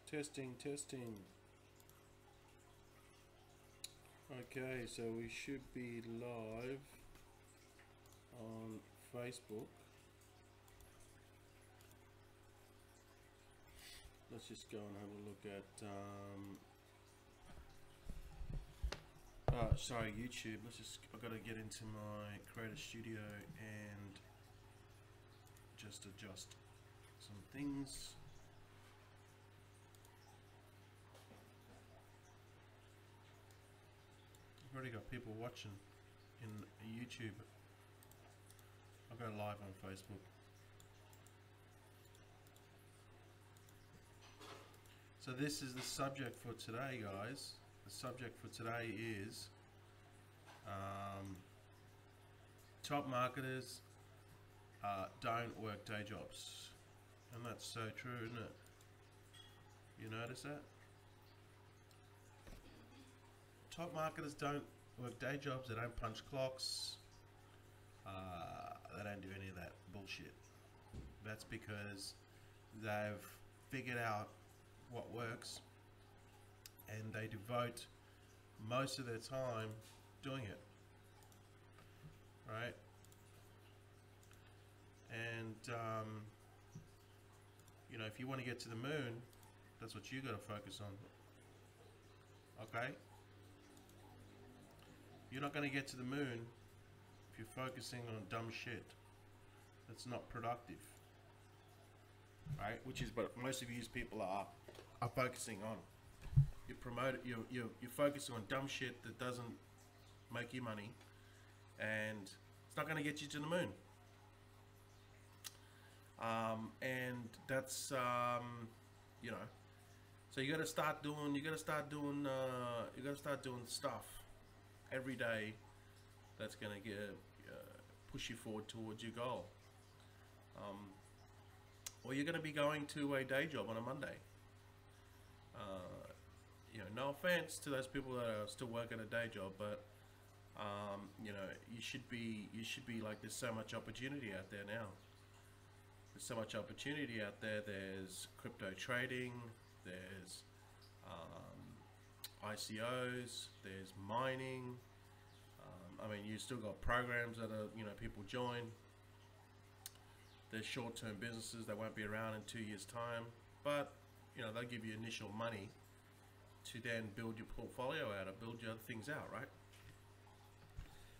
Testing, testing. Okay, so we should be live on Facebook. Let's just go and have a look at sorry, YouTube. I've got to get into my Creator Studio and just adjust some things. I've already got people watching in YouTube. I'll go live on Facebook. So this is the subject for today, guys. The subject for today is top marketers don't work day jobs. And that's so true, isn't it? You notice that? Top marketers don't work day jobs, they don't punch clocks, they don't do any of that bullshit. That's because they've figured out what works and they devote most of their time doing it, right? And you know, if you want to get to the moon, that's what you got to focus on. Okay, you're not going to get to the moon if you're focusing on dumb shit that's not productive, right? Which is what most of you people are focusing on. You're focusing on dumb shit that doesn't make you money, and it's not going to get you to the moon. And that's you know, so you got to start doing stuff every day that's going to push you forward towards your goal. Or you're going to be going to a day job on a Monday. You know, no offense to those people that are still working a day job, but you know, you should be like, there's so much opportunity out there now. There's so much opportunity out there. There's crypto trading, there's ICOs, there's mining. I mean, you still got programs that are, you know, people join. There's short-term businesses that won't be around in 2 years' time, but you know, they'll give you initial money to then build your portfolio out or build your other things out, right?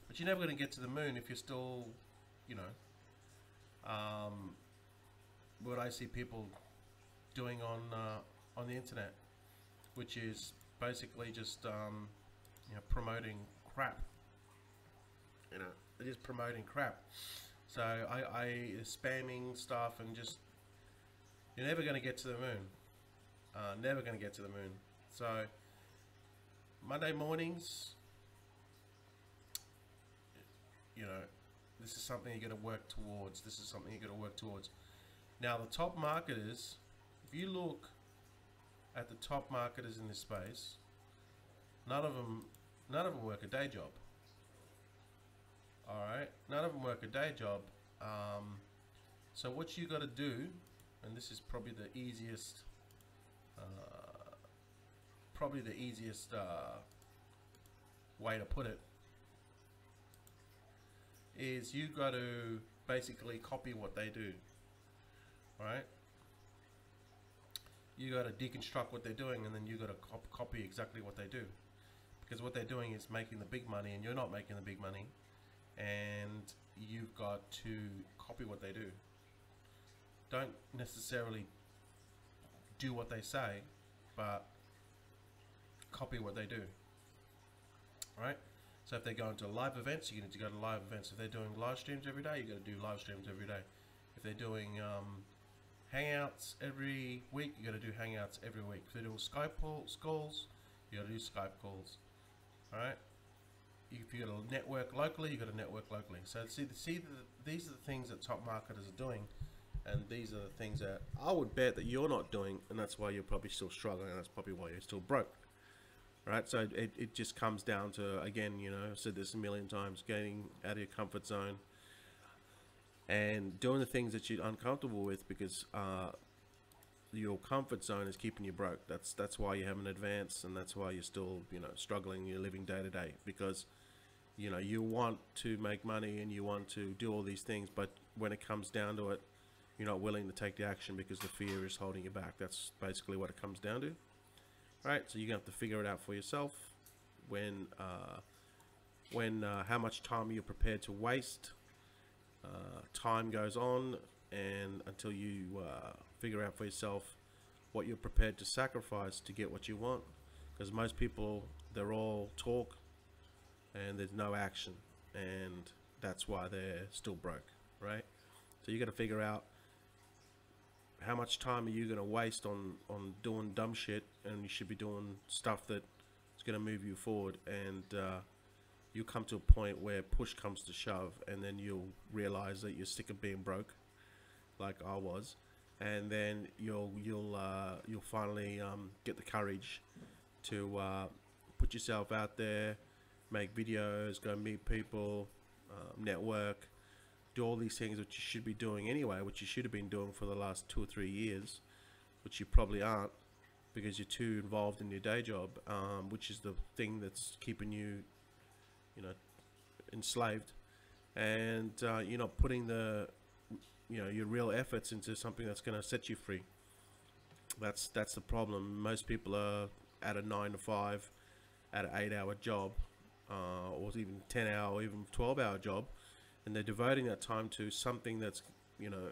But you're never going to get to the moon if you're still, you know, what I see people doing on the internet, which is basically just you know, promoting crap. You know, they're just promoting crap. So I spamming stuff, and just, you're never going to get to the moon. Never going to get to the moon. So Monday mornings, you know, this is something you're going to work towards. This is something you're going to work towards. Now, the top marketers, if you look at the top marketers in this space, none of them work a day job. All right, none of them work a day job. So what you got to do, and this is probably the easiest, way to put it, is you got to basically copy what they do. All right, you got to deconstruct what they're doing, and then you got to copy exactly what they do, because what they're doing is making the big money and you're not making the big money, and you've got to copy what they do. Don't necessarily do what they say, but copy what they do. Right? So if they're going to live events, you need to go to live events. If they're doing live streams every day, you got to do live streams every day. If they're doing hangouts every week, you got to do hangouts every week. If they're doing Skype calls, you got to do Skype calls. All right. If you got to network locally, you got to network locally. So these are the things that top marketers are doing, and these are the things that I would bet that you're not doing, and that's why you're probably still struggling, and that's probably why you're still broke. Right? So it just comes down to, again, you know, I've said this a million times, getting out of your comfort zone and doing the things that you're uncomfortable with, because your comfort zone is keeping you broke. That's why you haven't advanced, and that's why you're still, you know, struggling. You're living day to day because, you know, you want to make money and you want to do all these things, but when it comes down to it, you're not willing to take the action because the fear is holding you back. That's basically what it comes down to. Right, so you're gonna have to figure it out for yourself. When how much time you're prepared to waste. Time goes on, and until you figure out for yourself what you're prepared to sacrifice to get what you want. Because most people, they're all talk, and there's no action, and that's why they're still broke, right? So you got to figure out how much time are you going to waste on doing dumb shit, and you should be doing stuff that is going to move you forward. And you come to a point where push comes to shove, and then you'll realize that you're sick of being broke, like I was, and then you'll finally get the courage to put yourself out there, make videos, go meet people, network, do all these things which you should be doing anyway, which you should have been doing for the last 2 or 3 years, which you probably aren't because you're too involved in your day job, which is the thing that's keeping you, you know, enslaved, and you're not putting the, you know, your real efforts into something that's going to set you free. That's the problem. Most people are at a 9 to 5, at an 8-hour job, or even 10-hour, or even 12-hour job, and they're devoting that time to something that's, you know,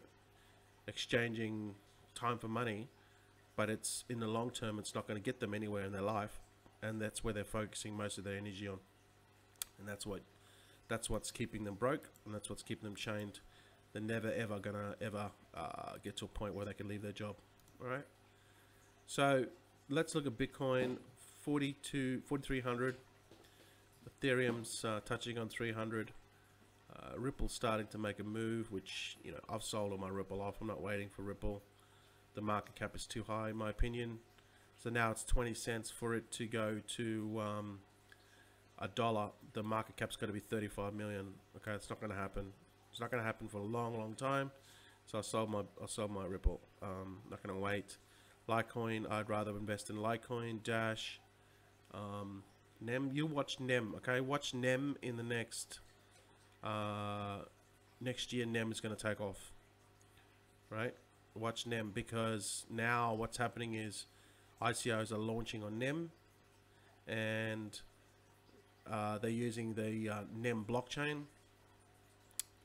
exchanging time for money, but it's in the long term, it's not going to get them anywhere in their life, and that's where they're focusing most of their energy on, and that's what's keeping them broke, and that's what's keeping them chained. They're never ever gonna get to a point where they can leave their job. All right. So let's look at Bitcoin. 4,300. Ethereum's touching on 300. Ripple's starting to make a move, which, you know, I've sold all my Ripple off. I'm not waiting for Ripple. The market cap is too high, in my opinion. So now it's 20 cents for it to go to $1. The market cap's got to be 35 million. Okay, it's not going to happen. It's not going to happen for a long, long time. So I sold my Ripple. Not going to wait. Litecoin, I'd rather invest in Litecoin, Dash, Nem. You watch Nem, okay? Watch Nem in the next year. Nem is going to take off, right? Watch Nem, because now what's happening is ICOs are launching on Nem, and they're using the Nem blockchain.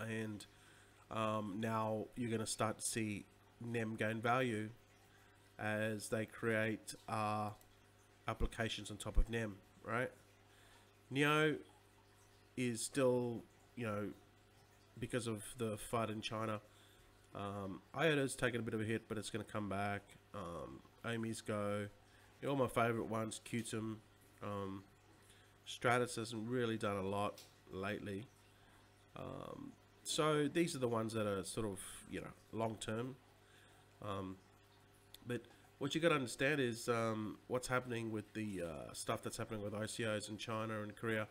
And now you're going to start to see Nem gain value as they create applications on top of Nem, right? Neo is still, you know, because of the fight in China, IOTA's taken a bit of a hit, but it's going to come back. Amy's Go, all my favorite ones, Qtum. Stratus hasn't really done a lot lately. So these are the ones that are sort of, you know, long term. But what you got to understand is what's happening with the stuff that's happening with ICOs in China and Korea.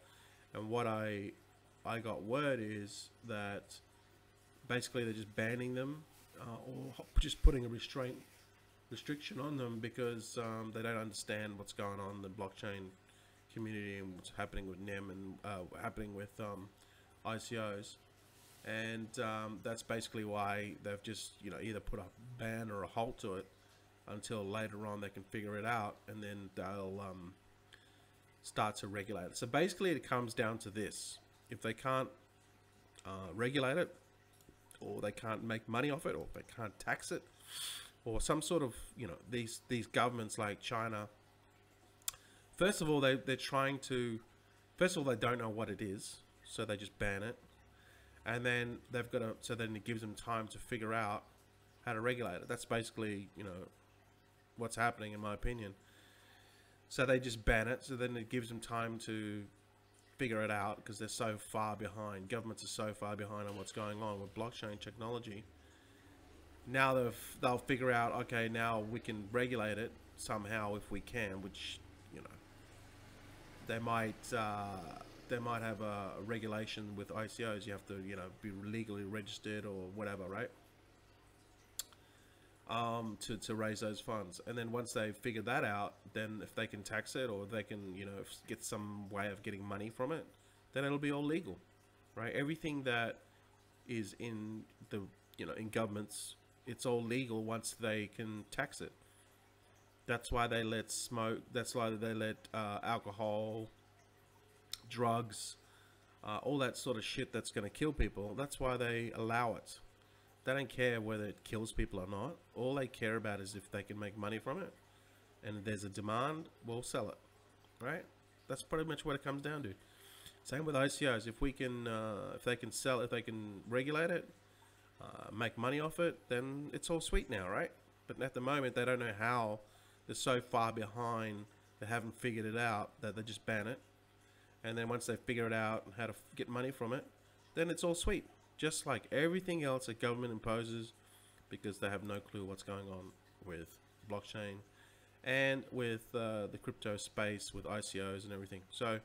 And what I got word is that basically they're just banning them, or just putting a restriction on them, because they don't understand what's going on in the blockchain community and what's happening with NEM and happening with ICOs. And that's basically why they've just, you know, either put a ban or a halt to it until later on they can figure it out, and then they'll start to regulate it. So basically it comes down to this: if they can't regulate it, or they can't make money off it, or they can't tax it, or some sort of, you know, these governments like China, first of all, they're trying to, first of all, they don't know what it is, so they just ban it. And then they've got to, so then it gives them time to figure out how to regulate it. That's basically, you know, what's happening, in my opinion. So they just ban it, so then it gives them time to figure it out, because they're so far behind. Governments are so far behind on what's going on with blockchain technology. Now they'll figure out, okay, now we can regulate it somehow if we can, which, you know, they might have a regulation with ICOs. You have to, you know, be legally registered or whatever, right? to raise those funds. And then once they figure that out, then if they can tax it, or they can, you know, get some way of getting money from it, then it'll be all legal, right? Everything that is in the, you know, in governments, it's all legal once they can tax it. That's why they let smoke. That's why they let alcohol, drugs, all that sort of shit that's going to kill people. That's why they allow it. They don't care whether it kills people or not. All they care about is if they can make money from it, and if there's a demand, we'll sell it, right? That's pretty much what it comes down to. Same with ICOs. If we can, if they can sell, if they can regulate it, make money off it, then it's all sweet now, right? But at the moment, they don't know how. They're so far behind. They haven't figured it out that they just ban it. And then once they figure it out and how to get money from it, then it's all sweet. Just like everything else that government imposes, because they have no clue what's going on with blockchain and with the crypto space, with ICOs and everything. So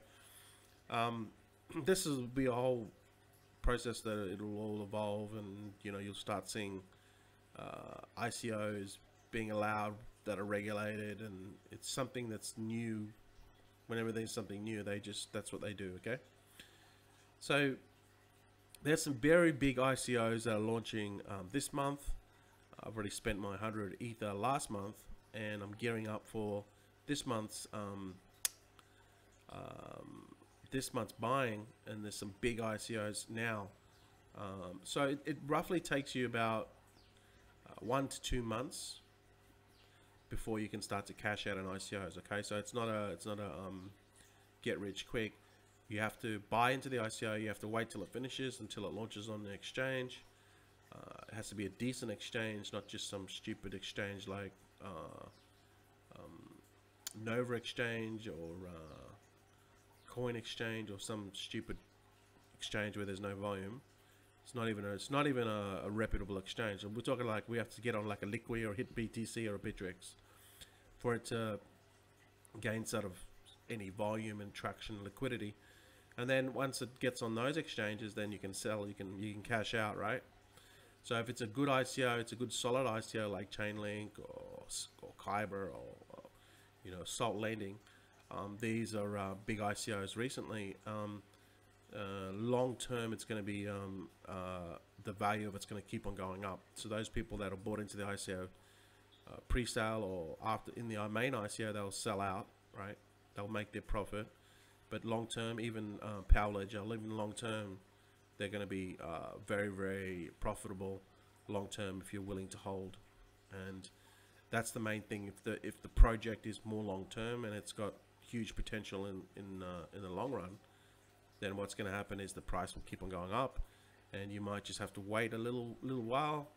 this will be a whole process that it'll all evolve, and you know, you'll start seeing ICOs being allowed that are regulated, and it's something that's new. Whenever there's something new, that's what they do. Okay, so there's some very big ICOs that are launching this month. I've already spent my 100 Ether last month, and I'm gearing up for this month's buying, and there's some big ICOs now. So it roughly takes you about 1 to 2 months before you can start to cash out on ICOs. Okay, so it's not a get rich quick. You have to buy into the ICO. You have to wait till it finishes, until it launches on the exchange. It has to be a decent exchange, not just some stupid exchange like Nova Exchange or Coin Exchange, or some stupid exchange where there's no volume. It's not even a reputable exchange. And we're talking like we have to get on like a Liqui or Hit BTC or a Bittrex for it to gain sort of any volume and traction and liquidity. And then once it gets on those exchanges, then you can sell, you can cash out, right? So if it's a good ICO, it's a good solid ICO like Chainlink or Kyber or you know, Salt Lending. These are big ICOs recently. Long term, it's going to be the value of it's going to keep on going up. So those people that are bought into the ICO pre-sale or after in the main ICO, they'll sell out, right? They'll make their profit. But long term, even Power Ledger, even long term, they're going to be very, very profitable long term if you're willing to hold. And that's the main thing. If the project is more long term and it's got huge potential in the long run, then what's going to happen is the price will keep on going up, and you might just have to wait a little while.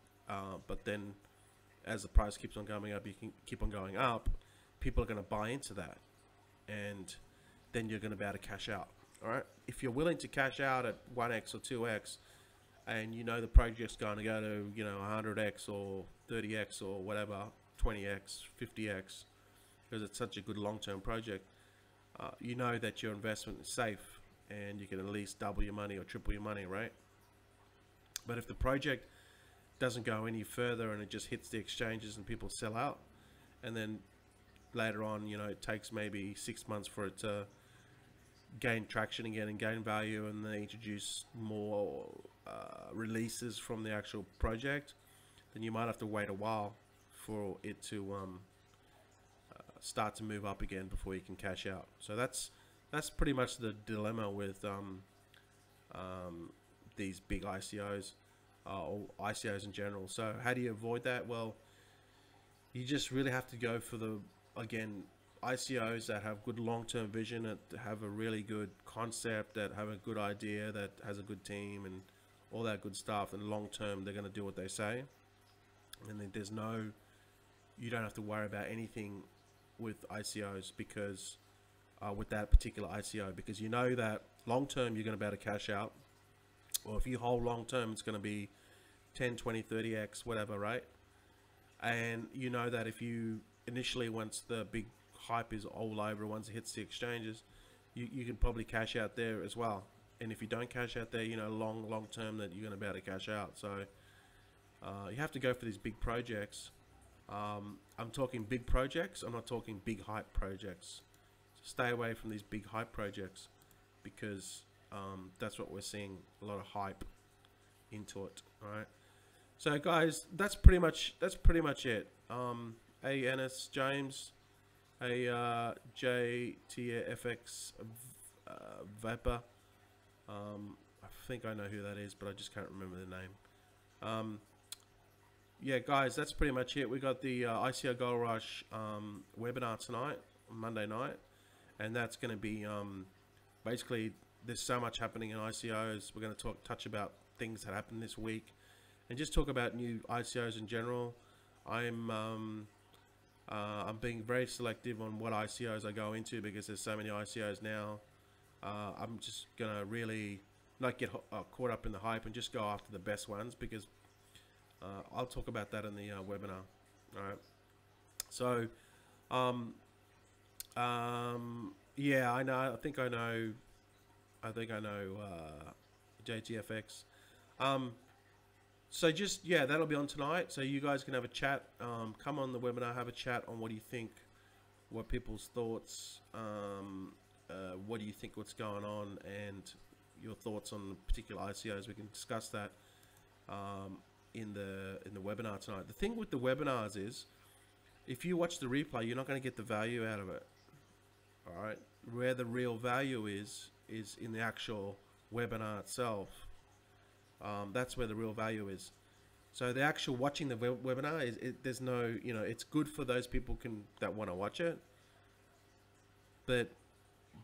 But then, as the price keeps on going up, you can keep on going up. People are going to buy into that, and then you're going to be able to cash out. All right. If you're willing to cash out at 1x or 2x, and you know the project's going to go to 100x or 30x or whatever, 20x, 50x, because it's such a good long-term project, you know that your investment is safe, and you can at least double your money or triple your money, right? But if the project doesn't go any further and it just hits the exchanges and people sell out, and then later on, it takes maybe 6 months for it to gain traction again and gain value, and they introduce more releases from the actual project, then you might have to wait a while for it to start to move up again before you can cash out. So that's pretty much the dilemma with these big ICOs or ICOs in general. So how do you avoid that? Well, you just really have to go for ICOs that have good long-term vision, that have a really good concept, that have a good idea, that has a good team and all that good stuff, and long-term they're going to do what they say. And then you don't have to worry about anything with ICOs, because with that particular ICO, because you know that long-term you're going to be able to cash out, or if you hold long-term it's going to be 10, 20, 30x, whatever, right? And you know that if you initially, once the big hype is all over, once it hits the exchanges, you can probably cash out there as well. And if you don't cash out there, long term, that you're going to be able to cash out. So you have to go for these big projects I'm talking big projects. I'm not talking big hype projects. So stay away from these big hype projects, because that's what we're seeing, a lot of hype into it. All right. So guys, that's pretty much it. Hey Ennis, James, hey JTFX Vapor. I think I know who that is, but I just can't remember the name. Yeah, guys, that's pretty much it. We got the ICO Gold Rush webinar tonight, Monday night, and that's going to be basically, there's so much happening in ICOs. We're going to touch about things that happened this week, and just talk about new ICOs in general. I'm being very selective on what ICOs I go into, because there's so many ICOs now. I'm just gonna really not get caught up in the hype and just go after the best ones, because I'll talk about that in the webinar. All right. So, yeah, I know. I think I know JTFX. So just, yeah, that'll be on tonight. So you guys can have a chat. Come on the webinar, have a chat on what do you think, what people's thoughts, what do you think what's going on, and your thoughts on particular ICOs. We can discuss that in the webinar tonight. The thing with the webinars is, if you watch the replay, you're not going to get the value out of it. All right, where the real value is in the actual webinar itself. That's where the real value is. So the actual watching the webinar there's no, it's good for those people that want to watch it, but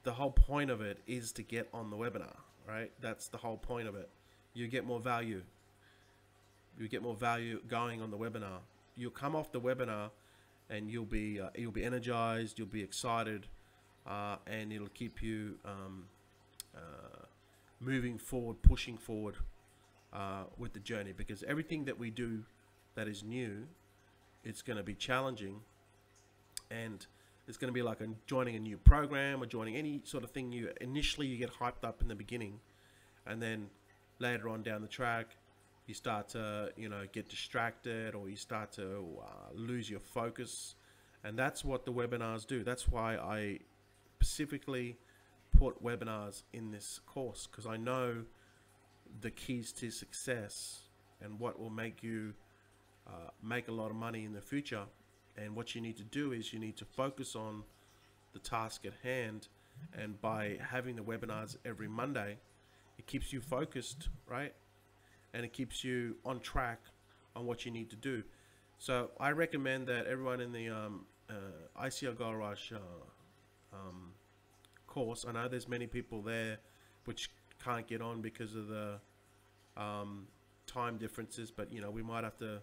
the whole point of it is to get on the webinar, right? That's the whole point of it. You get more value. You get more value going on the webinar. You'll come off the webinar and you'll be energized, you'll be excited, and it'll keep you moving forward, pushing forward with the journey, because everything that we do that is new, it's going to be challenging, and it's going to be like joining a new program or joining any sort of thing. Initially you get hyped up in the beginning, and then later on down the track you start to get distracted, or you start to lose your focus, and that's what the webinars do. That's why I specifically put webinars in this course, because I know the keys to success and what will make you make a lot of money in the future. And what you need to do is you need to focus on the task at hand, and by having the webinars every Monday, it keeps you focused, right? And it keeps you on track on what you need to do. So I recommend that everyone in the ICO Gold Rush course, I know there's many people there which can't get on because of the time differences, but we might have to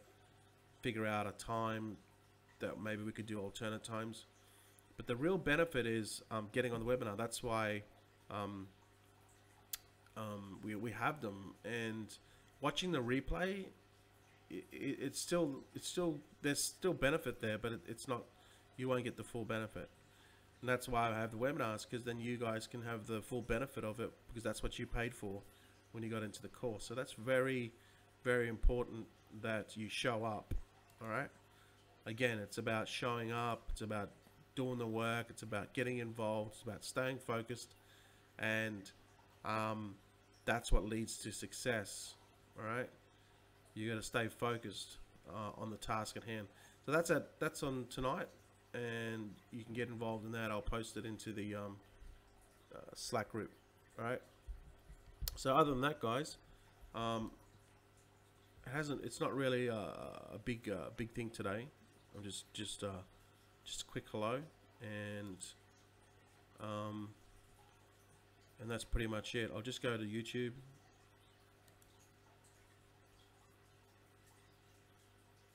figure out a time that maybe we could do alternate times. But the real benefit is getting on the webinar. That's why we have them, and watching the replay, it's still there's still benefit there, but it's not, you won't get the full benefit. And that's why I have the webinars, because then you guys can have the full benefit of it, because that's what you paid for when you got into the course. So that's very, very important that you show up. All right. Again, it's about showing up. It's about doing the work. It's about getting involved. It's about staying focused, and that's what leads to success. All right. You got to stay focused on the task at hand. So that's on tonight, and you can get involved in that. I'll post it into the Slack group. All right. So other than that, guys, it's not really a big thing today. I'm just a quick hello, and that's pretty much it. I'll just go to YouTube.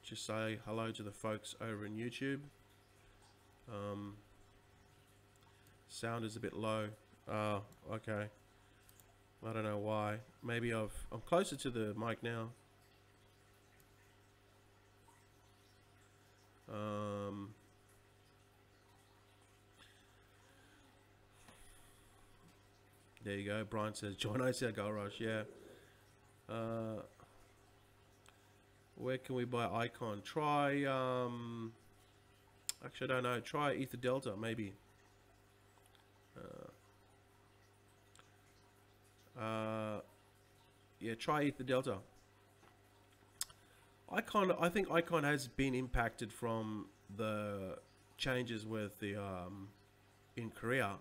Just say hello to the folks over in YouTube. Sound is a bit low. Okay. I don't know why. Maybe I'm closer to the mic now. There you go. Brian says, join ICO Gold Rush. Yeah. Where can we buy Icon? Try, actually I don't know, try Ether Delta maybe. Yeah, try Ether Delta. I think Icon has been impacted from the changes with the in Korea,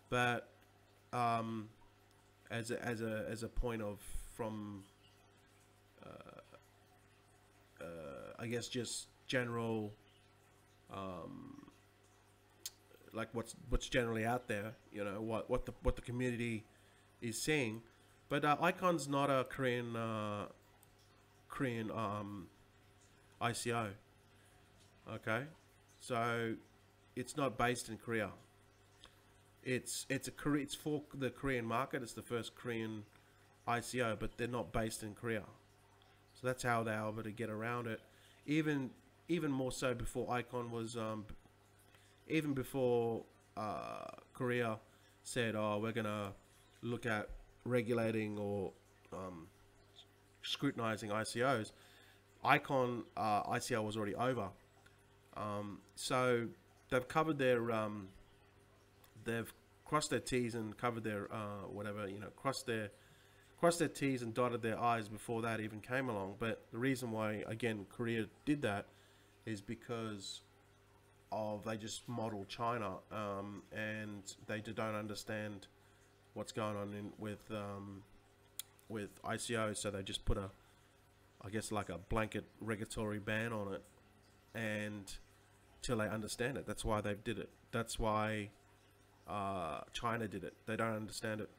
but as a point of from I guess just general like what's generally out there, you know, what the community is seeing. But Icon's not a Korean ICO. Okay, so it's not based in Korea. It's for the Korean market. It's the first Korean ICO, but they're not based in Korea. So that's how they're able to get around it. Even more so before Icon was even before Korea said, "Oh, we're gonna look at regulating or scrutinizing ICOs." Icon ICO was already over, so they've covered their they've crossed their T's and covered their whatever, you know, crossed their T's and dotted their I's before that even came along. But the reason why, again, Korea did that is because of they just model China, and they don't understand what's going on with ICO, so they just put I guess like a blanket regulatory ban on it, and till they understand it. That's why they did it. That's why China did it. They don't understand it.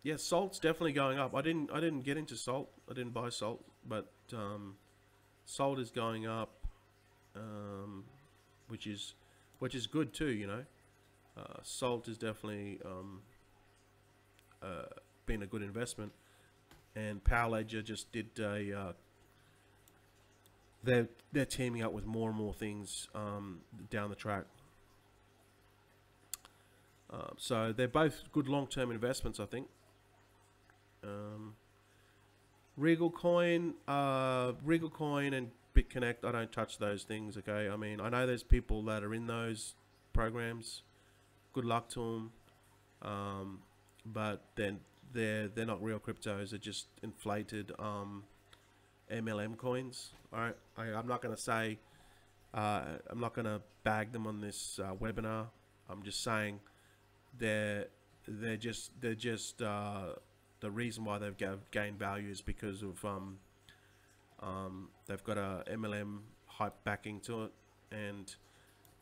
Yeah, salt's definitely going up. I didn't get into salt. I didn't buy salt, but salt is going up, which is good too. You know, salt is definitely been a good investment. And Power Ledger just did a. They're teaming up with more and more things down the track. So they're both good long-term investments, I think. Regal Coin and BitConnect, I don't touch those things. Okay, I mean, I know there's people that are in those programs. Good luck to them. But then they're not real cryptos. They're just inflated MLM coins. All right, I'm not gonna say I'm not gonna bag them on this webinar. I'm just saying they're just the reason why they've gained value is because of they've got a MLM hype backing to it, and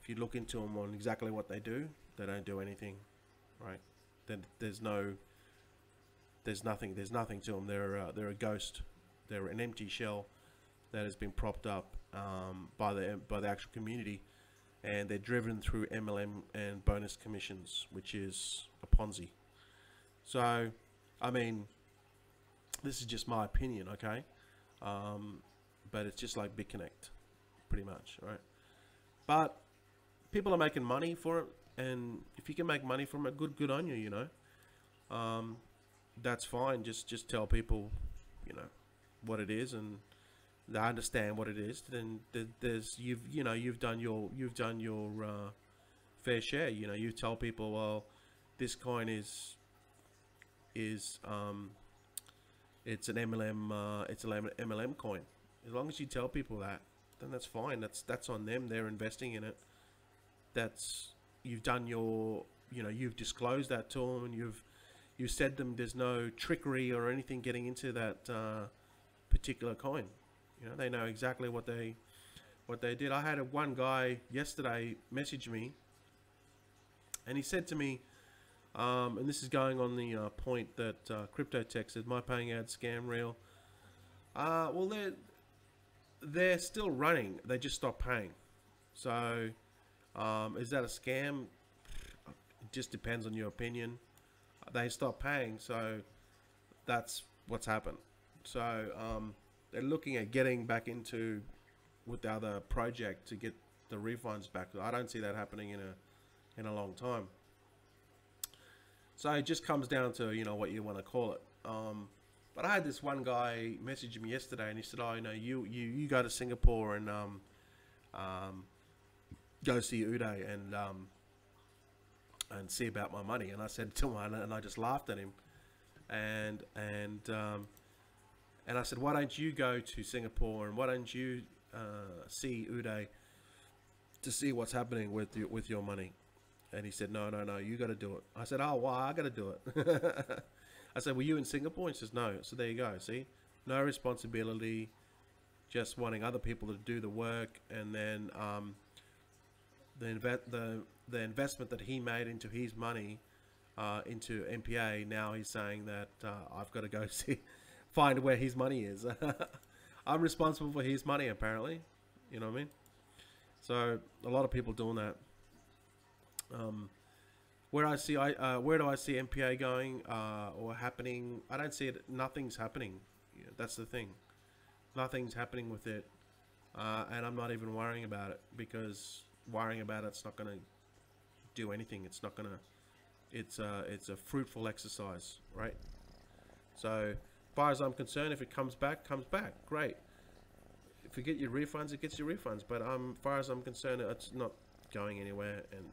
if you look into them on exactly what they do, they don't do anything, right? Then there's nothing to them. They're a ghost. They're an empty shell that has been propped up by the actual community, and they're driven through MLM and bonus commissions, which is a Ponzi. So, I mean, this is just my opinion, okay? But it's just like BitConnect, pretty much, right? But people are making money for it, and if you can make money from it, good on you, you know. That's fine. Just tell people, you know, what it is, and they understand what it is. Then there's you've done your fair share. You know, you tell people, well, this coin is it's an MLM coin. As long as you tell people that, then that's fine. That's on them. They're investing in it. You've done your, you know, you've disclosed that to them, and you've said them there's no trickery or anything getting into that particular coin. You know, they know exactly what they did. I had one guy yesterday message me, and he said to me, and this is going on the point that Crypto Tech said, my paying ad scam real. Well, they're still running. They just stopped paying. So, is that a scam? It just depends on your opinion. They stopped paying, so that's what's happened. So they're looking at getting back into with the other project to get the refunds back. I don't see that happening in a long time. So it just comes down to, you know, what you want to call it. But I had this one guy message me yesterday, and he said, "Oh, you know, you go to Singapore and go see Uday and see about my money." And I said to him, and I just laughed at him, and I said, "Why don't you go to Singapore and why don't you see Uday to see what's happening with your money?" And he said, no, you got to do it. I said, "Oh, why? I got to do it." I said, "Were you in Singapore?" He says, "No." So there you go. See, no responsibility, just wanting other people to do the work, and then the investment that he made into his money, into MPA. Now he's saying that I've got to go find where his money is. I'm responsible for his money, apparently. You know what I mean? So a lot of people doing that. Where do I see MPA going or happening? I don't see it. Nothing's happening. Yeah, that's the thing. Nothing's happening with it, and I'm not even worrying about it, because worrying about it's not going to do anything. It's not going to. It's a fruitful exercise, right? So, as far as I'm concerned, if it comes back, great. If you get your refunds, it gets your refunds. But as far as I'm concerned, it's not going anywhere and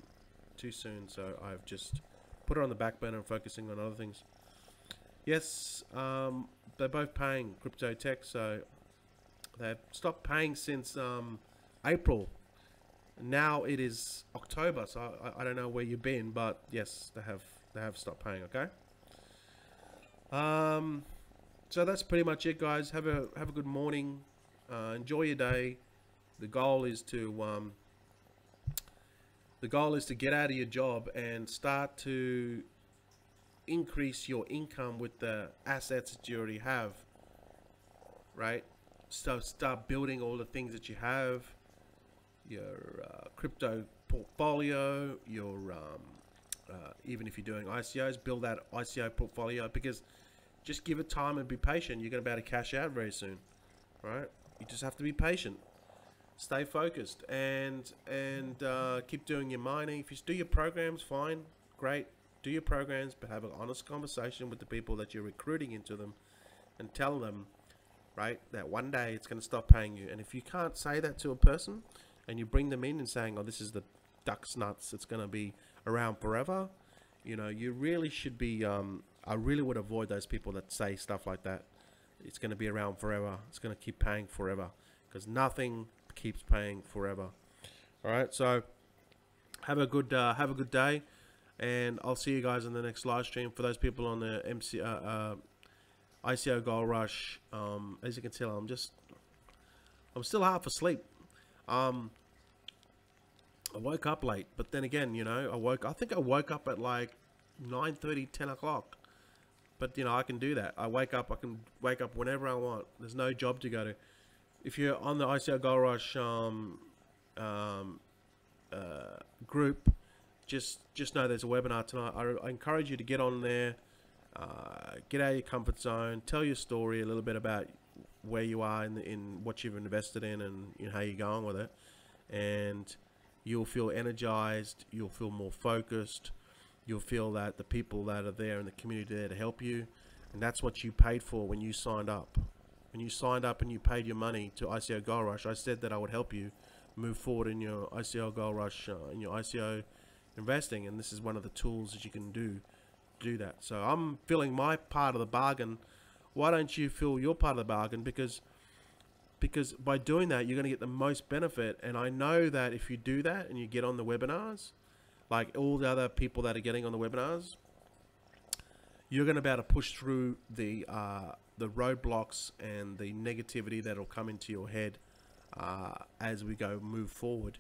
too soon. So I've just put it on the back burner and focusing on other things. Yes, they're both paying crypto tech, so they've stopped paying since April. Now it is October, so I don't know where you've been, but yes, they have stopped paying. Okay. So that's pretty much it, guys. Have a good morning. Enjoy your day. The goal is to get out of your job and start to increase your income with the assets that you already have, right? So start building all the things that you have, your crypto portfolio, your even if you're doing ICOs, build that ICO portfolio, because just give it time and be patient. You're going to be able to cash out very soon, right? You just have to be patient. Stay focused and keep doing your mining. If you do your programs, fine, great. Do your programs, but have an honest conversation with the people that you're recruiting into them, and tell them, right, that one day it's going to stop paying you. And if you can't say that to a person, and you bring them in and saying, "Oh, this is the duck's nuts, it's going to be around forever," you know, you really should be. I really would avoid those people that say stuff like that. It's going to be around forever. It's going to keep paying forever, because nothing keeps paying forever. All right, so have a good day, and I'll see you guys in the next live stream. For those people on the ICO Gold Rush, as you can tell, I'm still half asleep. I woke up late, but then again, you know, I think I woke up at like 9:30, 10 o'clock. But you know, I can do that. I can wake up whenever I want. There's no job to go to. If you're on the ICO Gold Rush group, just know there's a webinar tonight. I encourage you to get on there, get out of your comfort zone, tell your story a little bit about where you are in what you've invested in, and you know, how you're going with it, and you'll feel energized. You'll feel more focused. You'll feel that the people that are there in the community are there to help you, and that's what you paid for when you signed up. When you signed up and you paid your money to ICO Gold Rush, I said that I would help you move forward in your ICO Gold Rush, in your ICO investing, and this is one of the tools that you can do that. So I'm filling my part of the bargain. Why don't you fill your part of the bargain? Because by doing that, you're going to get the most benefit. And I know that if you do that and you get on the webinars, like all the other people that are getting on the webinars, you're going to be able to push through the roadblocks and the negativity that'll come into your head as we move forward,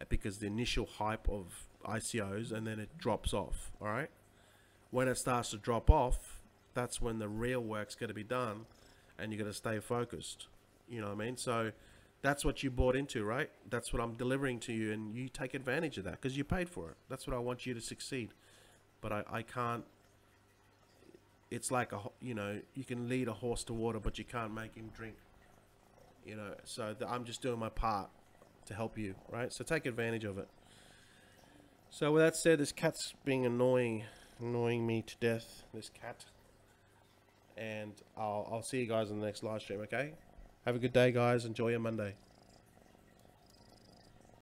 because the initial hype of ICOs, and then it drops off. All right, when it starts to drop off, that's when the real work's going to be done, and you're going to stay focused. You know what I mean? So that's what you bought into, right? That's what I'm delivering to you, and you take advantage of that because you paid for it. That's what I want you to succeed. But I can't. It's like you know, you can lead a horse to water, but you can't make him drink. You know, so I'm just doing my part to help you, right? So take advantage of it. So with that said, this cat's being annoying me to death. This cat, and I'll see you guys in the next live stream. Okay, have a good day, guys. Enjoy your Monday.